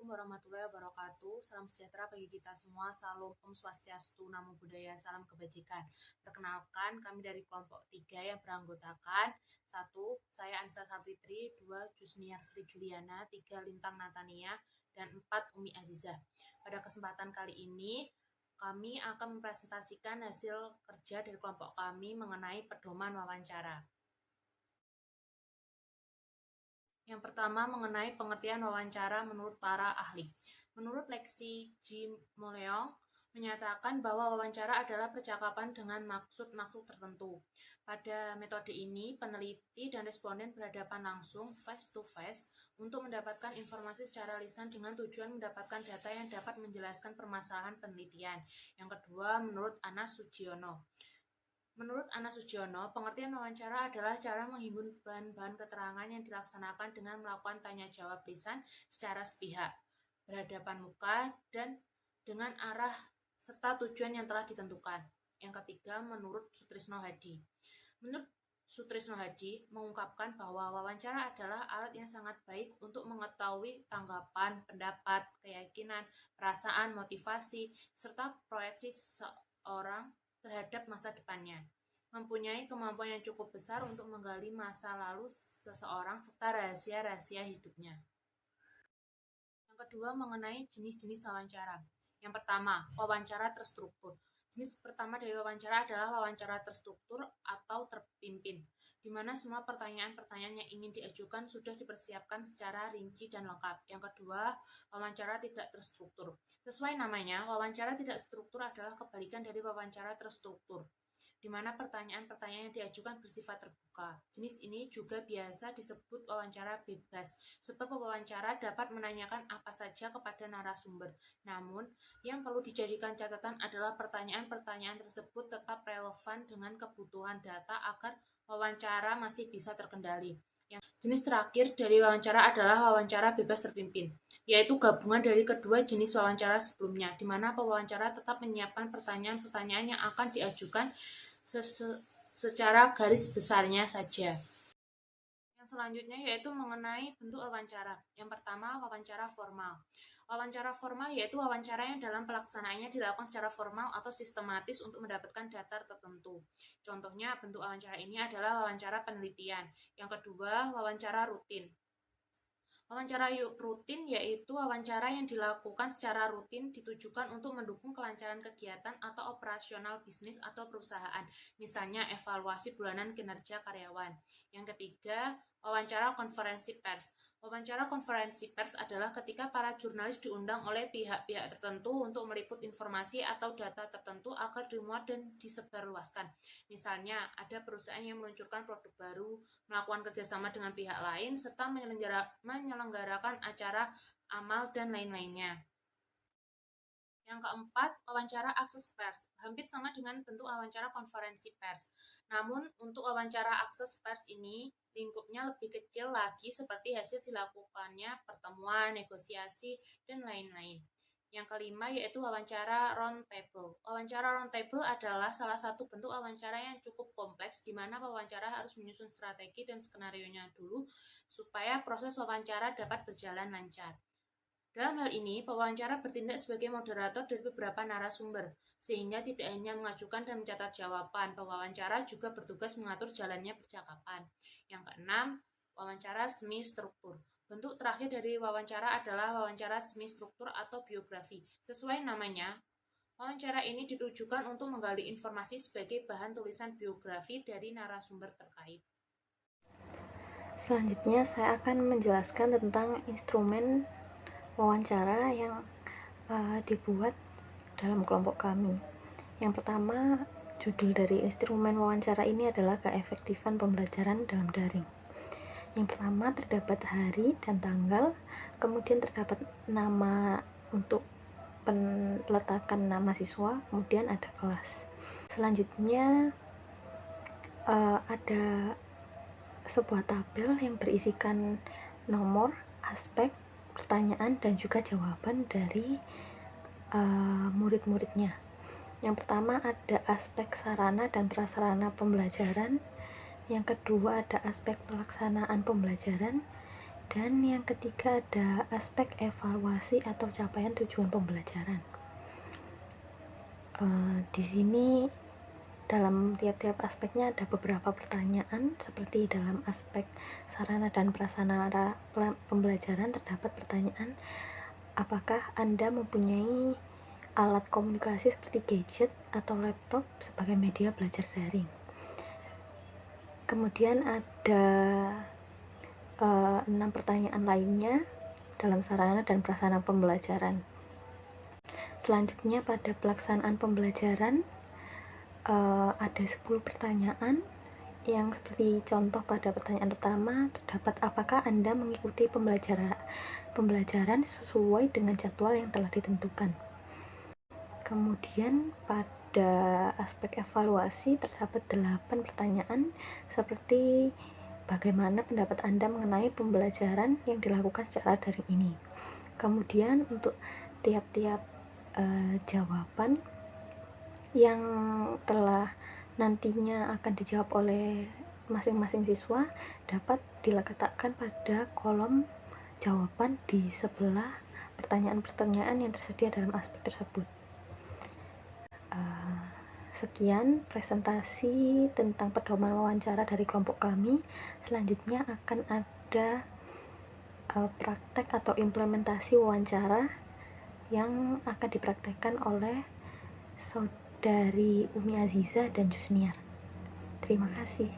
Assalamualaikum warahmatullahi wabarakatuh. Salam sejahtera bagi kita semua. Salam Om Swastiastu, Namo Buddhaya, salam kebajikan. Perkenalkan, kami dari kelompok 3 yang beranggotakan 1. Saya Anissa Safitri, 2. Jusniar Sri Juliana, 3. Lintang Natania, dan 4. Umi Azizah. Pada kesempatan kali ini, kami akan mempresentasikan hasil kerja dari kelompok kami mengenai pedoman wawancara. Yang pertama, mengenai pengertian wawancara menurut para ahli. Menurut Leksi Jim Moleong, menyatakan bahwa wawancara adalah percakapan dengan maksud-maksud tertentu. Pada metode ini, peneliti dan responden berhadapan langsung, face to face, untuk mendapatkan informasi secara lisan dengan tujuan mendapatkan data yang dapat menjelaskan permasalahan penelitian. Yang kedua, menurut Anas Sugiono. Menurut Anas Sugiono, pengertian wawancara adalah cara menghimpun bahan-bahan keterangan yang dilaksanakan dengan melakukan tanya-jawab lisan secara sepihak, berhadapan muka, dan dengan arah serta tujuan yang telah ditentukan. Yang ketiga, menurut Sutrisno Hadi. Menurut Sutrisno Hadi mengungkapkan bahwa wawancara adalah alat yang sangat baik untuk mengetahui tanggapan, pendapat, keyakinan, perasaan, motivasi, serta proyeksi seseorang terhadap masa depannya. Mempunyai kemampuan yang cukup besar untuk menggali masa lalu seseorang serta rahasia-rahasia hidupnya. Yang kedua, mengenai jenis-jenis wawancara. Yang pertama, wawancara terstruktur. Jenis pertama dari wawancara adalah wawancara terstruktur atau terpimpin, di mana semua pertanyaan-pertanyaan yang ingin diajukan sudah dipersiapkan secara rinci dan lengkap. Yang kedua, wawancara tidak terstruktur. Sesuai namanya, wawancara tidak struktur adalah kebalikan dari wawancara terstruktur, di mana pertanyaan-pertanyaan yang diajukan bersifat terbuka. Jenis ini juga biasa disebut wawancara bebas, sebab wawancara dapat menanyakan apa saja kepada narasumber. Namun, yang perlu dijadikan catatan adalah pertanyaan-pertanyaan tersebut tetap relevan dengan kebutuhan data agar wawancara masih bisa terkendali. Jenis terakhir dari wawancara adalah wawancara bebas terpimpin, yaitu gabungan dari kedua jenis wawancara sebelumnya, di mana pewawancara tetap menyiapkan pertanyaan-pertanyaan yang akan diajukan secara garis besarnya saja. Yang selanjutnya yaitu mengenai bentuk wawancara. Yang pertama, wawancara formal. Wawancara formal yaitu wawancara yang dalam pelaksanaannya dilakukan secara formal atau sistematis untuk mendapatkan data tertentu. Contohnya, bentuk wawancara ini adalah wawancara penelitian. Yang kedua, wawancara rutin. Wawancara rutin yaitu wawancara yang dilakukan secara rutin ditujukan untuk mendukung kelancaran kegiatan atau operasional bisnis atau perusahaan, misalnya evaluasi bulanan kinerja karyawan. Yang ketiga, wawancara konferensi pers. Wawancara konferensi pers adalah ketika para jurnalis diundang oleh pihak-pihak tertentu untuk meliput informasi atau data tertentu agar dimuat dan disebarluaskan. Misalnya, ada perusahaan yang meluncurkan produk baru, melakukan kerjasama dengan pihak lain, serta menyelenggarakan acara amal dan lain-lainnya. Yang keempat, wawancara akses pers. Hampir sama dengan bentuk wawancara konferensi pers. Namun, untuk wawancara akses pers ini, lingkupnya lebih kecil lagi seperti hasil dilakukannya pertemuan, negosiasi, dan lain-lain. Yang kelima yaitu wawancara round table. Wawancara round table adalah salah satu bentuk wawancara yang cukup kompleks di mana wawancara harus menyusun strategi dan skenarionya dulu supaya proses wawancara dapat berjalan lancar. Dalam hal ini, pewawancara bertindak sebagai moderator dari beberapa narasumber, sehingga tidak hanya mengajukan dan mencatat jawaban, pewawancara juga bertugas mengatur jalannya percakapan. Yang keenam, wawancara semi-struktur. Bentuk terakhir dari wawancara adalah wawancara semi-struktur atau biografi. Sesuai namanya, wawancara ini ditujukan untuk menggali informasi sebagai bahan tulisan biografi dari narasumber terkait. Selanjutnya, saya akan menjelaskan tentang instrumen wawancara yang dibuat dalam kelompok kami. Yang pertama, judul dari instrumen wawancara ini adalah keefektifan pembelajaran dalam daring. Yang pertama terdapat hari dan tanggal, kemudian terdapat nama untuk peletakan nama siswa, kemudian ada kelas. Selanjutnya ada sebuah tabel yang berisikan nomor, aspek, pertanyaan, dan juga jawaban dari murid-muridnya. Yang pertama ada aspek sarana dan prasarana pembelajaran. Yang kedua ada aspek pelaksanaan pembelajaran. Dan yang ketiga ada aspek evaluasi atau capaian tujuan pembelajaran. Di sini dalam tiap-tiap aspeknya ada beberapa pertanyaan, seperti dalam aspek sarana dan prasarana pembelajaran terdapat pertanyaan, apakah Anda mempunyai alat komunikasi seperti gadget atau laptop sebagai media belajar daring. Kemudian ada 6 pertanyaan lainnya dalam sarana dan prasarana pembelajaran. Selanjutnya pada pelaksanaan pembelajaran ada 10 pertanyaan yang seperti contoh pada pertanyaan pertama terdapat, apakah Anda mengikuti pembelajaran sesuai dengan jadwal yang telah ditentukan. Kemudian pada aspek evaluasi terdapat 8 pertanyaan seperti bagaimana pendapat Anda mengenai pembelajaran yang dilakukan secara daring ini. Kemudian untuk tiap-tiap jawaban yang telah nantinya akan dijawab oleh masing-masing siswa dapat diletakkan pada kolom jawaban di sebelah pertanyaan-pertanyaan yang tersedia dalam aspek tersebut. Sekian presentasi tentang pedoman wawancara dari kelompok kami. Selanjutnya akan ada praktek atau implementasi wawancara yang akan dipraktekkan oleh saudari Umi Aziza dan Jusniar. Terima kasih.